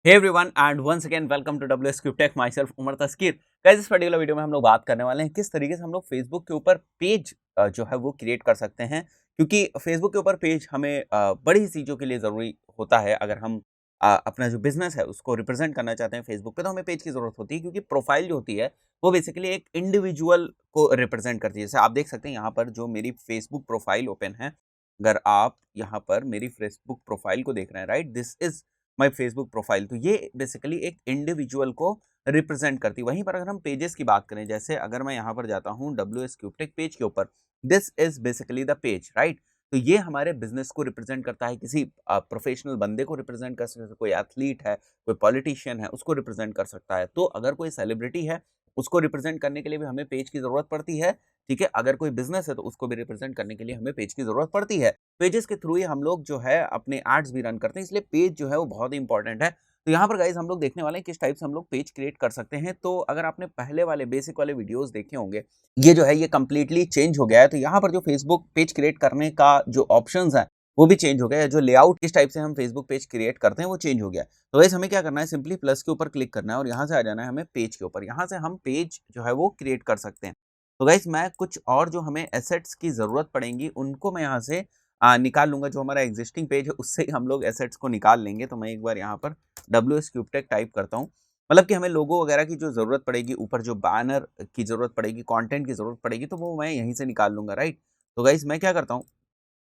Hey everyone and once again welcome to WS Q-Tech myself Umar Taskeer. Guys इस particular video में हम लोग बात करने वाले हैं किस तरीके से हम लोग फेसबुक के ऊपर पेज जो है वो क्रिएट कर सकते हैं, क्योंकि फेसबुक के ऊपर पेज हमें बड़ी चीज़ों के लिए ज़रूरी होता है। अगर हम अपना जो बिजनेस है उसको रिप्रेजेंट करना चाहते हैं फेसबुक पे, तो हमें पेज की ज़रूरत होती है, क्योंकि प्रोफाइल जो होती है वो बेसिकली एक इंडिविजुअल को रिप्रेजेंट करती है। जैसे आप देख सकते हैं यहाँ पर जो मेरी फेसबुक प्रोफाइल ओपन है, अगर आप यहाँ पर मेरी फेसबुक प्रोफाइल को देख रहे हैं, right, this is my Facebook profile, तो ये बेसिकली एक इंडिविजुअल को रिप्रेजेंट करती है। वहीं पर अगर हम पेजेस की बात करें, जैसे अगर मैं यहाँ पर जाता हूँ WS Q-Tech पेज के ऊपर, this is basically the page, right. तो ये हमारे बिजनेस को रिप्रेजेंट करता है, किसी प्रोफेशनल बंदे को रिप्रेजेंट कर सकता है, कोई एथलीट है, कोई पॉलिटिशियन है, उसको रिप्रेजेंट कर सकता है। तो अगर कोई सेलिब्रिटी है, उसको रिप्रेजेंट करने के लिए भी हमें पेज की जरूरत पड़ती है। ठीक है, अगर कोई बिजनेस है तो उसको भी रिप्रेजेंट करने के लिए हमें पेज की जरूरत पड़ती है। पेजेस के थ्रू ही हम लोग जो है अपने एड्स भी रन करते हैं, इसलिए पेज जो है वो बहुत ही इंपॉर्टेंट है। तो यहाँ पर गाइस हम लोग देखने वाले हैं किस टाइप से हम लोग पेज क्रिएट कर सकते हैं। तो अगर आपने पहले वाले बेसिक वाले वीडियोस देखे होंगे, ये जो है ये कंप्लीटली चेंज हो गया है। तो यहाँ पर जो फेसबुक पेज क्रिएट करने का जो ऑप्शंस है वो भी चेंज हो गया है। जो लेआउट किस टाइप से हम फेसबुक पेज क्रिएट करते हैं वो चेंज हो गया है। तो गाइस हमें क्या करना है, सिंपली प्लस के ऊपर क्लिक करना है और यहाँ से आ जाना है हमें पेज के ऊपर। यहाँ से हम पेज जो है वो क्रिएट कर सकते हैं। तो गाइस मैं कुछ और जो हमें एसेट्स की ज़रूरत पड़ेंगी उनको मैं यहाँ से निकाल लूँगा। जो हमारा एग्जिस्टिंग पेज है उससे ही हम लोग एसेट्स को निकाल लेंगे। तो मैं एक बार यहाँ पर WS Q-Tech टाइप करता हूँ। मतलब कि हमें लोगो वगैरह की जो ज़रूरत पड़ेगी, ऊपर जो बैनर की ज़रूरत पड़ेगी, कंटेंट की ज़रूरत पड़ेगी, तो वो मैं यहीं से निकाल लूँगा, राइट। तो गाइस मैं क्या करता हूँ,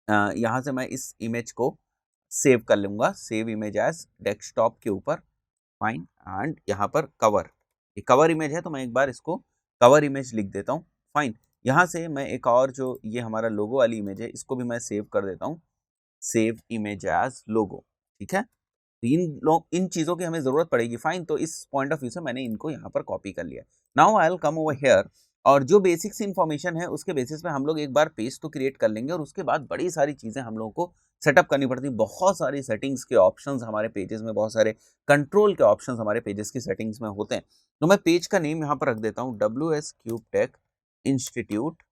यहाँ से मैं इस इमेज को सेव कर लूँगा, सेव इमेज एज़ डेस्कटॉप के ऊपर, फाइन। एंड यहाँ पर कवर, ये कवर इमेज है तो मैं एक बार इसको कवर इमेज लिख देता हूँ, फाइन। यहाँ से मैं एक और जो ये हमारा लोगो वाली इमेज है इसको भी मैं सेव कर देता हूँ, सेव इमेज एज लोगो, ठीक है। तो इन चीज़ों की हमें ज़रूरत पड़ेगी, फाइन। तो इस पॉइंट ऑफ व्यू से मैंने इनको यहाँ पर कॉपी कर लिया। Now I will come over here, और जो बेसिक्स इन्फॉर्मेशन है उसके बेसिस पे हम लोग एक बार पेज तो क्रिएट कर लेंगे, और उसके बाद बड़ी सारी चीज़ें हम लोगों को सेटअप करनी पड़ती है। बहुत सारी सेटिंग्स के ऑप्शंस हमारे पेजेस में, बहुत सारे कंट्रोल के ऑप्शंस हमारे पेजेस की सेटिंग्स में होते हैं। तो मैं पेज का नेम यहाँ पर रख देता हूँ WS Q-Tech इंस्टीट्यूट,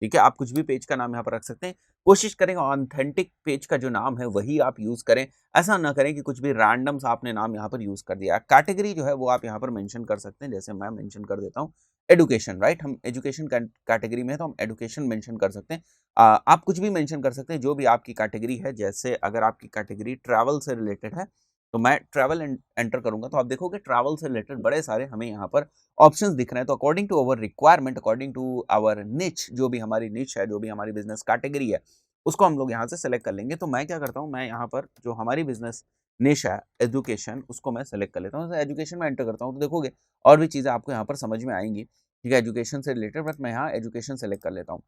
ठीक है। आप कुछ भी पेज का नाम यहाँ पर रख सकते हैं। कोशिश करें ऑथेंटिक पेज का जो नाम है वही आप यूज़ करें। ऐसा ना करें कि कुछ भी रैंडम सा आपने नाम यहाँ पर यूज़ कर दिया। कैटेगरी जो है वो आप यहाँ पर मेंशन कर सकते हैं, जैसे मैं मेंशन कर देता हूँ एजुकेशन, राइट। हम एजुकेशन कैटेगरी में है तो हम एजुकेशन मेंशन कर सकते हैं। आप कुछ भी मेंशन कर सकते हैं जो भी आपकी कैटेगरी है। जैसे अगर आपकी कैटेगरी ट्रैवल से रिलेटेड है तो मैं ट्रैवल एंटर करूंगा, तो आप देखोगे ट्रैवल से रिलेटेड बड़े सारे हमें यहाँ पर ऑप्शंस दिख रहे हैं। तो according to our requirement, according to our niche, जो भी हमारी निच है, जो भी हमारी बिजनेस कैटेगरी है, उसको हम लोग यहाँ से सेलेक्ट कर लेंगे। तो मैं क्या करता हूँ, मैं यहाँ पर जो हमारी बिजनेस निश है एजुकेशन, उसको मैं सेलेक्ट कर लेता हूँ। तो एजुकेशन में एंटर करता हूँ तो देखोगे और भी चीज़ें आपको यहाँ पर समझ में आएंगी, ठीक है, एजुकेशन से रिलेटेड। बट मैं यहाँ एजुकेशन सेलेक्ट कर लेता हूँ।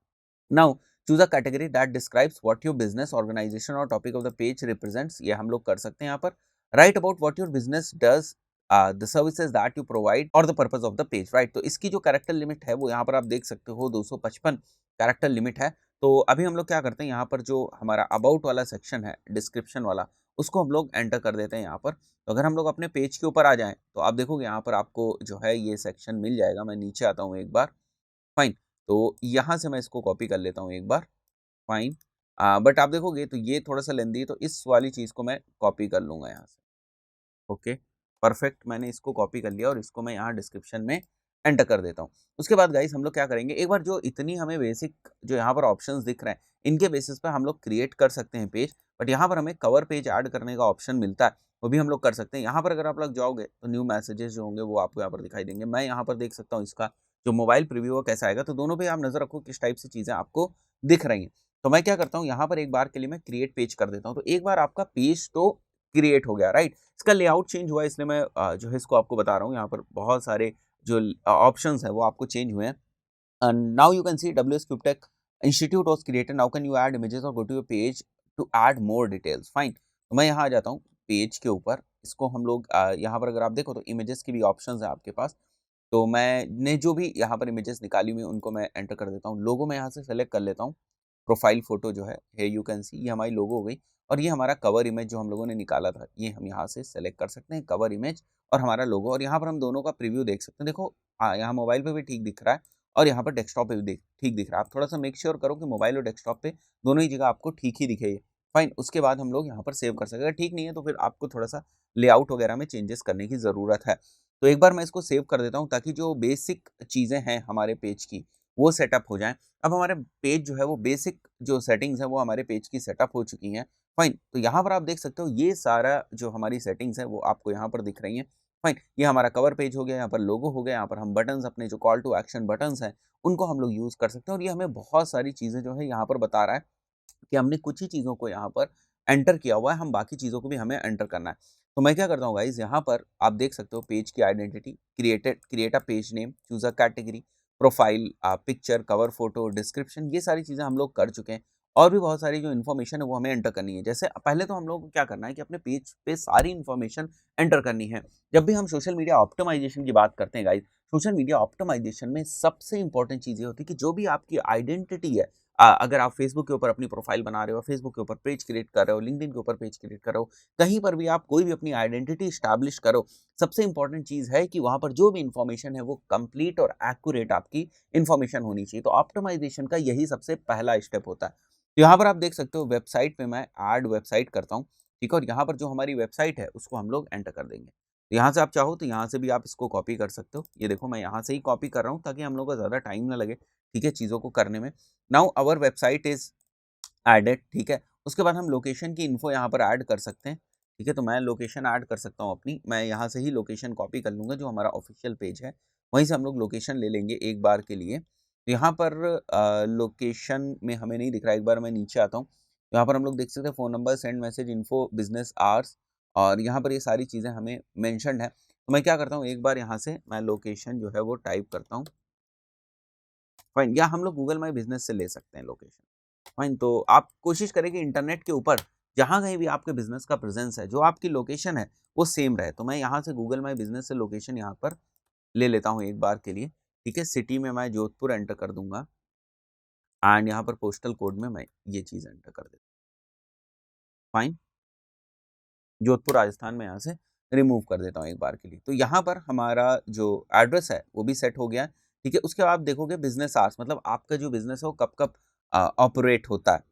Now choose a category that describes what your business, organisation और topic of the page represents, ये हम लोग कर सकते हैं यहाँ पर। Right about what your business does, the services that you provide और the purpose of the page, right. तो इसकी जो कैरेक्टर लिमिट है वो यहाँ पर आप देख सकते हो 255 कैरेक्टर लिमिट है। तो अभी हम लोग क्या करते हैं, यहाँ पर जो हमारा अबाउट वाला सेक्शन है, डिस्क्रिप्शन वाला, उसको हम लोग एंटर कर देते हैं यहाँ पर। तो अगर हम लोग अपने पेज के ऊपर आ जाएं तो आप देखोगे यहाँ पर आपको जो है ये सेक्शन मिल जाएगा। मैं नीचे आता हूँ एक बार, फाइन। तो यहाँ से मैं इसको कॉपी कर लेता हूँ एक बार, फाइन। बट आप देखोगे तो ये थोड़ा सा लेंदी है, तो इस वाली चीज़ को मैं कॉपी कर लूँगा यहाँ से। ओके, परफेक्ट, मैंने इसको कॉपी कर लिया और इसको मैं यहाँ डिस्क्रिप्शन में एंटर कर देता हूँ। उसके बाद गाइस हम लोग क्या करेंगे, एक बार जो इतनी हमें बेसिक जो यहाँ पर ऑप्शंस दिख रहे हैं इनके बेसिस पर हम लोग क्रिएट कर सकते हैं पेज। बट यहाँ पर हमें कवर पेज ऐड करने का ऑप्शन मिलता है, वो भी हम लोग कर सकते हैं। यहाँ पर अगर आप लोग जाओगे तो न्यू मैसेजेस जो होंगे वो आपको यहाँ पर दिखाई देंगे। मैं यहाँ पर देख सकता हूँ इसका जो मोबाइल प्रीव्यू है कैसा आएगा। तो दोनों पे आप नजर रखो किस टाइप से चीज़ें आपको दिख रही हैं। तो मैं क्या करता हूँ, यहाँ पर एक बार के लिए मैं क्रिएट पेज कर देता हूँ। तो एक बार आपका पेज तो क्रिएट हो गया, राइट। इसका लेआउट चेंज हुआ है, इसलिए मैं जो है इसको आपको बता रहा हूँ। यहाँ पर बहुत सारे जो ऑप्शंस हैं वो आपको चेंज हुए हैं। Now you can see WS Q-Tech institute was created, now can you add images और go to your page to add more details, fine. तो मैं यहाँ आ जाता हूँ पेज के ऊपर। इसको हम लोग यहाँ पर अगर आप देखो तो इमेजेस की भी ऑप्शंस है आपके पास। तो मैंने जो भी यहाँ पर इमेजेस निकाली हुई उनको मैं एंटर कर देता हूँ। लोगो मैं यहाँ से सेलेक्ट कर लेता हूँ। प्रोफाइल फोटो जो है यू कैन सी, ये हमारी लोगो हो गई। और ये हमारा कवर इमेज जो हम लोगों ने निकाला था, ये हम यहाँ से सेलेक्ट कर सकते हैं, कवर इमेज और हमारा लोगो। और यहाँ पर हम दोनों का प्रीव्यू देख सकते हैं। देखो यहाँ मोबाइल पे भी ठीक दिख रहा है और यहाँ पर डेस्कटॉप पे भी ठीक दिख रहा है। आप थोड़ा सा मेक श्योर करो कि मोबाइल और डेस्कटॉप पे दोनों ही जगह आपको ठीक ही दिखे। फाइन, उसके बाद हम लोग यहाँ पर सेव कर सकते हैं। अगर ठीक नहीं है तो फिर आपको थोड़ा-सा लेआउट वगैरह में चेंजेस करने की ज़रूरत है। तो एक बार मैं इसको सेव कर देता हूँ ताकि जो बेसिक चीज़ें हैं हमारे पेज की, वो सेटअप हो जाएँ। अब हमारे पेज जो है वो बेसिक जो सेटिंग्स हैं वो हमारे पेज की सेटअप हो चुकी हैं। फाइन, तो यहाँ पर आप देख सकते हो ये सारा जो हमारी सेटिंग्स है वो आपको यहाँ पर दिख रही हैं। फाइन, ये हमारा कवर पेज हो गया, यहाँ पर लोगो हो गया, यहाँ पर हम बटन्स अपने जो कॉल टू एक्शन बटन्स हैं, उनको हम लोग यूज़ कर सकते हैं और ये हमें बहुत सारी चीज़ें जो है यहाँ पर बता रहा है कि हमने कुछ ही चीज़ों को यहाँ पर एंटर किया हुआ है, हम बाकी चीज़ों को भी हमें एंटर करना है। तो मैं क्या करता हूँ गाइज़, यहाँ पर आप देख सकते हो पेज की identity, create a page name, choose a category, profile, picture, cover photo, description, ये सारी चीज़ें हम लोग कर चुके हैं। और भी बहुत सारी जो इन्फॉर्मेशन है वो हमें एंटर करनी है। जैसे पहले तो हम लोग को क्या करना है कि अपने पेज पे सारी इन्फॉर्मेशन एंटर करनी है। जब भी हम सोशल मीडिया ऑप्टिमाइज़ेशन की बात करते हैं गाइज़, सोशल मीडिया ऑप्टिमाइज़ेशन में सबसे इम्पोर्टेंट चीज़ ये होती है कि जो भी आपकी आइडेंटिटी है, अगर आप फेसबुक के ऊपर अपनी प्रोफाइल बना रहे हो, फेसबुक के ऊपर पेज क्रिएट कर रहे हो, लिंक्डइन के ऊपर पेज क्रिएट कर रहे हो, कहीं पर भी आप कोई भी अपनी आइडेंटिटी एस्टैब्लिश करो, सबसे इंपॉर्टेंट चीज़ है कि वहाँ पर जो भी इन्फॉर्मेशन है वो कंप्लीट और एक्यूरेट आपकी इन्फॉर्मेशन होनी चाहिए। तो ऑप्टिमाइजेशन का यही सबसे पहला स्टेप होता है। तो यहाँ पर आप देख सकते हो वेबसाइट पे मैं ऐड वेबसाइट करता हूँ, ठीक है? और यहाँ पर जो हमारी वेबसाइट है उसको हम लोग एंटर कर देंगे। तो यहाँ से आप चाहो तो यहाँ से भी आप इसको कॉपी कर सकते हो। ये देखो मैं यहाँ से ही कॉपी कर रहा हूँ ताकि हम लोग को ज़्यादा टाइम ना लगे, ठीक है, चीज़ों को करने में। Now our website is added, ठीक है। उसके बाद हम लोकेशन की इन्फो यहाँ पर ऐड कर सकते हैं, ठीक है। तो मैं लोकेशन ऐड कर सकता हूँ अपनी, मैं यहाँ से ही लोकेशन कॉपी कर लूँगा जो हमारा ऑफिशियल पेज है, वहीं से हम लोग लोकेशन ले लेंगे एक बार के लिए। तो यहाँ पर लोकेशन में हमें नहीं दिख रहा है, एक बार मैं नीचे आता हूँ। यहाँ पर हम लोग देख सकते हैं phone number, send message, info, business hours, और यहाँ पर ये सारी चीज़ें हमें मेंशन्ड है। तो मैं क्या करता हूँ, एक बार यहाँ से मैं लोकेशन जो है वो टाइप करता हूँ, फाइन, या हम लोग गूगल माई बिज़नेस से ले सकते हैं लोकेशन। फाइन, तो आप कोशिश करें कि इंटरनेट के ऊपर जहाँ कहीं भी आपके बिज़नेस का प्रेज़ेंस है, जो आपकी लोकेशन है, वो सेम रहे। तो मैं यहाँ से गूगल माई बिज़नेस से लोकेशन यहाँ पर ले लेता हूँ एक बार के लिए, ठीक है। सिटी में मैं जोधपुर एंटर कर दूँगा एंड यहाँ पर पोस्टल कोड में मैं ये चीज़ एंटर कर देता हूँ। फाइन, जोधपुर राजस्थान में यहाँ से रिमूव कर देता हूँ एक बार के लिए। तो यहाँ पर हमारा जो एड्रेस है, वो भी सेट हो गया है, ठीक है। उसके बाद आप देखोगे बिज़नेस आवर्स, मतलब आपका जो बिज़नेस है वो कब-कब ऑपरेट होता है।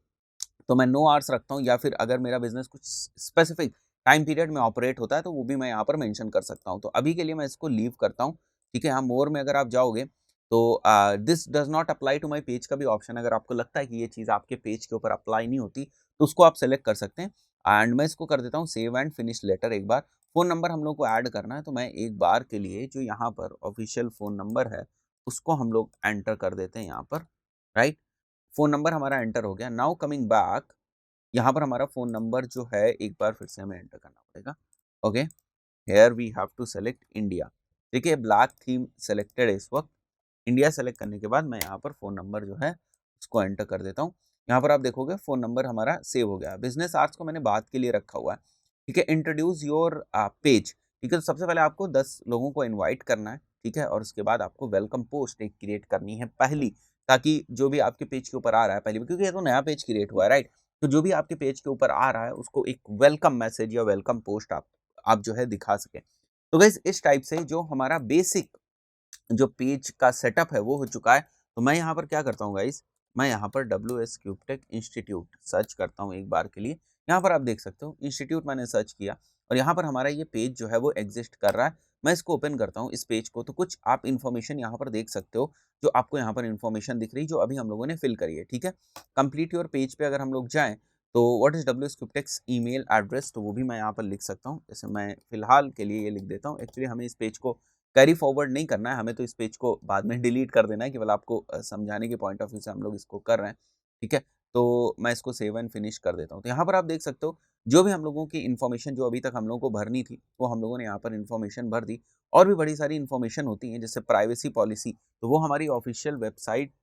तो मैं नो आवर्स रखता हूँ, या फिर अगर मेरा बिज़नेस कुछ स्पेसिफिक टाइम पीरियड में ऑपरेट होता है तो वो भी मैं यहाँ पर मेंशन कर सकता हूँ। तो अभी के लिए मैं इसको लीव करता हूँ, ठीक है। हाँ, मोर में अगर आप जाओगे तो this does not apply to my page का भी ऑप्शन, अगर आपको लगता है कि ये चीज़ आपके पेज के ऊपर अप्लाई नहीं होती, तो उसको आप सेलेक्ट कर सकते हैं। एंड मैं इसको कर देता हूँ सेव एंड फिनिश लेटर एक बार। फ़ोन नंबर हम लोग को ऐड करना है, तो मैं एक बार के लिए जो यहाँ पर ऑफ़िशियल फ़ोन नंबर है, उसको हम लोग एंटर कर देते हैं यहाँ पर, राइट? फ़ोन नंबर हमारा एंटर हो गया। नाउ कमिंग बैक, यहाँ पर हमारा फ़ोन नंबर जो है एक बार फिर से हमें एंटर करना पड़ेगा। Okay, here we have to select India. देखिए ब्लैक थीम सेलेक्टेड है इस वक़्त। इंडिया सेलेक्ट करने के बाद मैं यहाँ पर फ़ोन नंबर जो है उसको एंटर कर देता हूँ। यहाँ पर आप देखोगे फ़ोन नंबर हमारा सेव हो गया। बिज़नेस आवर्स को मैंने बात के लिए रखा हुआ है, ठीक है। इंट्रोड्यूस योर पेज, ठीक है। तो सबसे पहले आपको 10 लोगों को इनवाइट करना है, ठीक है। और उसके बाद आपको वेलकम पोस्ट एक क्रिएट करनी है पहली, ताकि जो भी आपके पेज के ऊपर आ रहा है पहली, क्योंकि ये तो नया पेज क्रिएट हुआ है, राइट? तो जो भी आपके पेज के ऊपर आ रहा है उसको एक वेलकम मैसेज या वेलकम पोस्ट आप जो है दिखा सकें। तो गाइस इस टाइप से जो हमारा बेसिक जो पेज का सेटअप है वो हो चुका है। तो मैं यहाँ पर क्या करता हूँ गाइस, मैं यहाँ पर WS क्यूबटेक इंस्टीट्यूट सर्च करता हूँ एक बार के लिए। यहाँ पर आप देख सकते हो इंस्टीट्यूट मैंने सर्च किया और यहाँ पर हमारा ये पेज जो है वो एग्जिस्ट कर रहा है। मैं इसको ओपन करता हूँ इस पेज को, तो कुछ आप इन्फॉर्मेशन यहाँ पर देख सकते हो, जो आपको यहाँ पर इन्फॉर्मेशन दिख रही है जो अभी हम लोगों ने फिल करी है, ठीक है। कंप्लीट योर पेज पे अगर हम लोग जाएँ तो what is WS Qtech's email address, तो वो भी मैं यहाँ पर लिख सकता हूँ। जैसे मैं फिलहाल के लिए ये लिख देता हूँ। एक्चुअली हमें इस पेज को कैरी फॉरवर्ड नहीं करना है, हमें तो इस पेज को बाद में डिलीट कर देना है, केवल आपको समझाने के पॉइंट ऑफ व्यू से हम लोग इसको कर रहे हैं, ठीक है। तो मैं इसको सेव एंड फिनिश कर देता हूँ। तो यहाँ पर आप देख सकते हो जो भी हम लोगों की इन्फॉर्मेशन जो अभी तक हम लोगों को भरनी थी, वो हम लोगों ने यहाँ पर इन्फॉर्मेशन भर दी। और भी बड़ी सारी इन्फॉर्मेशन होती हैं, जैसे प्राइवेसी पॉलिसी, तो वो हमारी ऑफिशियल वेबसाइट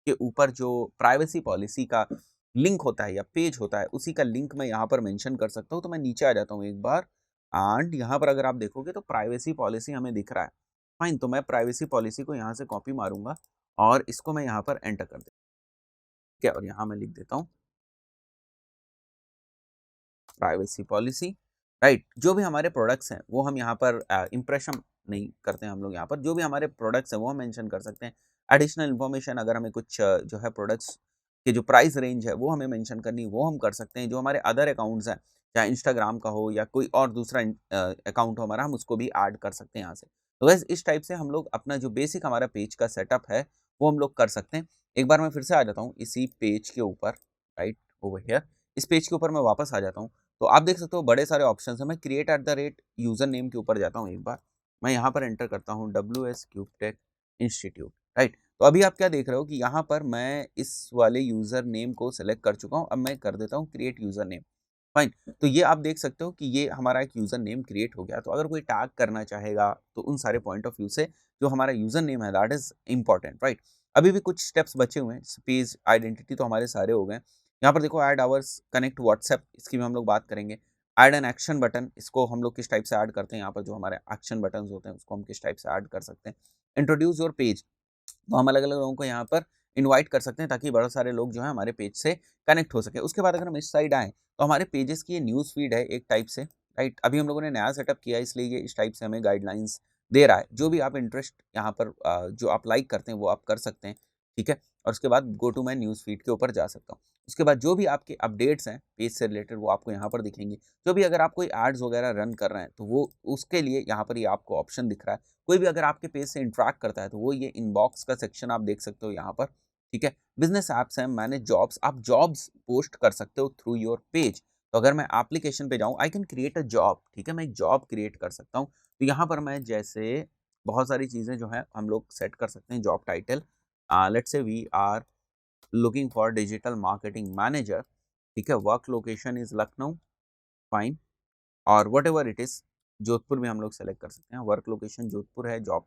के ऊपर जो प्राइवेसी पॉलिसी का लिंक होता है या पेज होता है, उसी का लिंक मैं यहाँ पर मेंशन कर सकता हूँ। तो मैं नीचे आ जाता हूँ एक बार एंड यहाँ पर अगर आप देखोगे तो प्राइवेसी पॉलिसी हमें दिख रहा है। फाइन, तो मैं प्राइवेसी पॉलिसी को यहाँ से कॉपी मारूंगा और इसको मैं यहाँ पर एंटर कर देता हूँ, ठीक है। और यहाँ मैं लिख देता हूँ प्राइवेसी पॉलिसी, राइट। जो भी हमारे प्रोडक्ट्स हैं वो हम यहाँ पर इम्प्रेशन नहीं करते हैं, हम लोग यहाँ पर जो भी हमारे प्रोडक्ट्स हैं वो हम मेंशन कर सकते हैं। एडिशनल इन्फॉर्मेशन, अगर हमें कुछ जो है प्रोडक्ट्स कि जो प्राइस रेंज है वो हमें मेंशन करनी, वो हम कर सकते हैं। जो हमारे अदर अकाउंट्स हैं, चाहे इंस्टाग्राम का हो या कोई और दूसरा अकाउंट हो हमारा, हम उसको भी ऐड कर सकते हैं यहाँ से। तो वैसे इस टाइप से हम लोग अपना जो बेसिक हमारा पेज का सेटअप है वो हम लोग कर सकते हैं। एक बार मैं फिर से आ जाता हूँ इसी पेज के ऊपर, राइट ओवर हियर। इस पेज के ऊपर मैं वापस आ जाता हूँ, तो आप देख सकते हो बड़े सारे ऑप्शन है। मैं create at the rate user name के ऊपर जाता हूँ। एक बार मैं यहाँ पर एंटर करता हूँ WS क्यूबटेक इंस्टीट्यूट, राइट। तो अभी आप क्या देख रहे हो कि यहाँ पर मैं इस वाले यूजर नेम को सिलेक्ट कर चुका हूँ। अब मैं कर देता हूँ क्रिएट यूजर नेम, फाइन। तो ये आप देख सकते हो कि ये हमारा एक यूजर नेम क्रिएट हो गया। तो अगर कोई टैग करना चाहेगा तो उन सारे पॉइंट ऑफ व्यू से जो हमारा यूजर नेम है दैट इज इंपॉर्टेंट, राइट। अभी भी कुछ स्टेप्स बचे हुए हैं। पेज आइडेंटिटी तो हमारे सारे हो गए। यहाँ पर देखो ऐड आवर्स, कनेक्ट व्हाट्सएप, इसकी भी हम लोग बात करेंगे। ऐड एन एक्शन बटन, इसको हम लोग किस टाइप से ऐड करते हैं, यहाँ पर जो हमारे एक्शन बटन होते हैं उसको हम किस टाइप से ऐड कर सकते हैं। इंट्रोड्यूस योर पेज, तो हम अलग अलग लोगों को यहाँ पर इनवाइट कर सकते हैं ताकि बहुत सारे लोग जो है हमारे पेज से कनेक्ट हो सके। उसके बाद अगर हम इस साइड आएँ तो हमारे पेजेस की ये न्यूज़ फीड है एक टाइप से, राइट। अभी हम लोगों ने नया सेटअप किया है इसलिए ये इस टाइप से हमें गाइडलाइंस दे रहा है। जो भी आप इंटरेस्ट यहाँ पर जो आप लाइक करते हैं वो आप कर सकते हैं, ठीक है। और उसके बाद go to my news feed के ऊपर जा सकता हूँ। उसके बाद जो भी आपके अपडेट्स हैं पेज से रिलेटेड वो आपको यहाँ पर दिखेंगे। जो भी अगर आप कोई एड्स वगैरह रन कर रहे हैं तो वो उसके लिए यहाँ पर ये आपको ऑप्शन दिख रहा है। कोई भी अगर आपके पेज से इंटरेक्ट करता है तो वो ये इनबॉक्स का सेक्शन आप देख सकते हो यहाँ पर, ठीक है। बिजनेस ऐप्स हैं, मैनेज जॉब्स, आप जॉब्स पोस्ट कर सकते हो थ्रू योर पेज। तो अगर मैं एप्लीकेशन पे जाऊँ I can create a job, ठीक है, मैं एक जॉब क्रिएट कर सकता हूँ। तो यहाँ पर मैं जैसे बहुत सारी चीज़ें जो है हम लोग सेट कर सकते हैं। Job title, let's say we are looking for digital marketing manager, ठीक है। Work location is Lucknow, fine. और whatever it is, Jodhpur में हम लोग सेलेक्ट कर सकते हैं। वर्क लोकेशन जोधपुर है। जॉब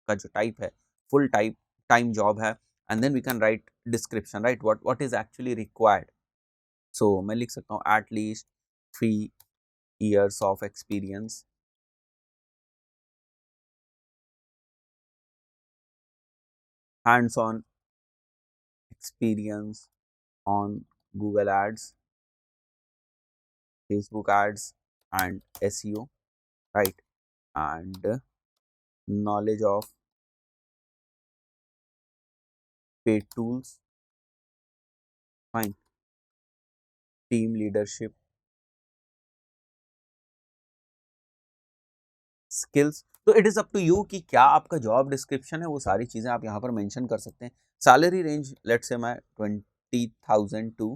का जो टाइप है फुल टाइम जॉब है। And then we can write description, right, what is actually required. So मैं लिख सकता हूँ at least 3 years of experience, hands on experience on Google ads, Facebook ads and SEO, right, and knowledge of paid tools, fine, team leadership skills. तो it is up to you कि क्या आपका job description है, वो सारी चीज़ें आप यहाँ पर मेंशन कर सकते हैं। सैलरी रेंज लेट्स से मैं 20,000 टू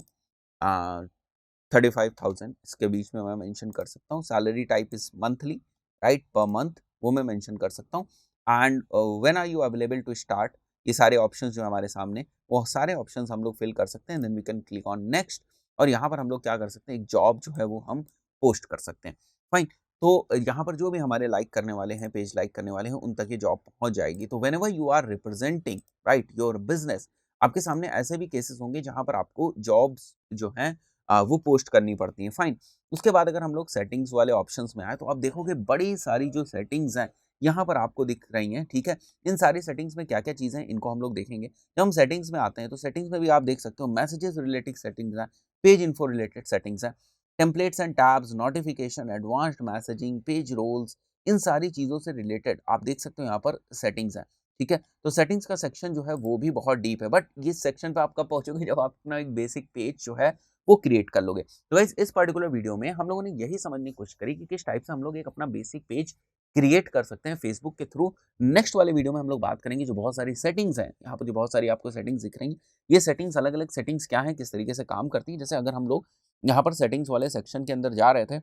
35,000 इसके बीच में मैं मेंशन कर सकता हूँ। Salary type is monthly, right, per month, वो मैं मेंशन कर सकता हूँ। And when are you available to start, ये सारे ऑप्शंस जो हमारे सामने, वो सारे ऑप्शंस हम लोग फिल कर सकते हैं। Then we can click on next, और यहाँ पर हम लोग क्या कर सकते हैं, एक जॉब जो है वो हम पोस्ट कर सकते हैं, फाइन। तो यहाँ पर जो भी हमारे लाइक करने वाले हैं, पेज लाइक करने वाले हैं, उन तक ये जॉब पहुंच जाएगी। तो whenever you are representing, right, your business, आपके सामने ऐसे भी केसेस होंगे जहां पर आपको जॉब्स जो हैं वो पोस्ट करनी पड़ती हैं, फाइन। उसके बाद अगर हम लोग सेटिंग्स वाले ऑप्शंस में आए तो आप देखोगे बड़ी सारी जो सेटिंग्स हैं यहाँ पर आपको दिख रही हैं, ठीक है। इन सारी सेटिंग्स में क्या क्या चीज़ें हैं इनको हम लोग देखेंगे। जब हम सेटिंग्स में आते हैं तो सेटिंग्स में भी आप देख सकते हो मैसेजेस रिलेटेड सेटिंग्स हैं, पेज इन्फो रिलेटेड सेटिंग्स हैं, templates and tabs, notification, advanced messaging, page roles, इन सारी चीज़ों से रिलेटेड आप देख सकते हो यहाँ पर सेटिंग्स हैं, ठीक है। तो सेटिंग्स का सेक्शन जो है वो भी बहुत डीप है, बट इस सेक्शन पे आप कब पहुंचोगे, जब आप अपना एक बेसिक पेज जो है वो क्रिएट कर लोगे। तो गाइस इस पर्टिकुलर वीडियो में हम लोगों ने यही समझने की कोशिश करी कि किस टाइप से हम लोग एक अपना बेसिक पेज क्रिएट कर सकते हैं फेसबुक के थ्रू। नेक्स्ट वाले वीडियो में हम लोग बात करेंगे जो बहुत सारी सेटिंग्स हैं, यहाँ पर जो बहुत सारी आपको सेटिंग्स दिख रही हैं, ये सेटिंग्स अलग अलग सेटिंग्स क्या हैं, किस तरीके से काम करती हैं। जैसे अगर हम लोग यहाँ पर सेटिंग्स वाले सेक्शन के अंदर जा रहे थे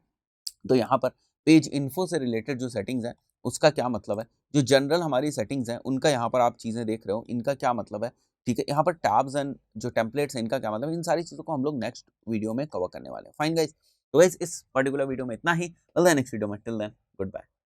तो यहाँ पर पेज इन्फो से रिलेटेड जो सेटिंग्स हैं उसका क्या मतलब है, जो जनरल हमारी सेटिंग्स हैं उनका यहाँ पर आप चीज़ें देख रहे हो, इनका क्या मतलब है, ठीक है। यहाँ पर टैब्स एंड जो टेम्पलेट्स हैं इनका क्या मतलब है, इन सारी चीज़ों को हम लोग नेक्स्ट वीडियो में कवर करने वाले हैं, फाइन गाइस। तो गाइस इस पर्टिकुलर वीडियो में इतना ही, मिलते हैं नेक्स्ट वीडियो में, टिल देन गुड बाय।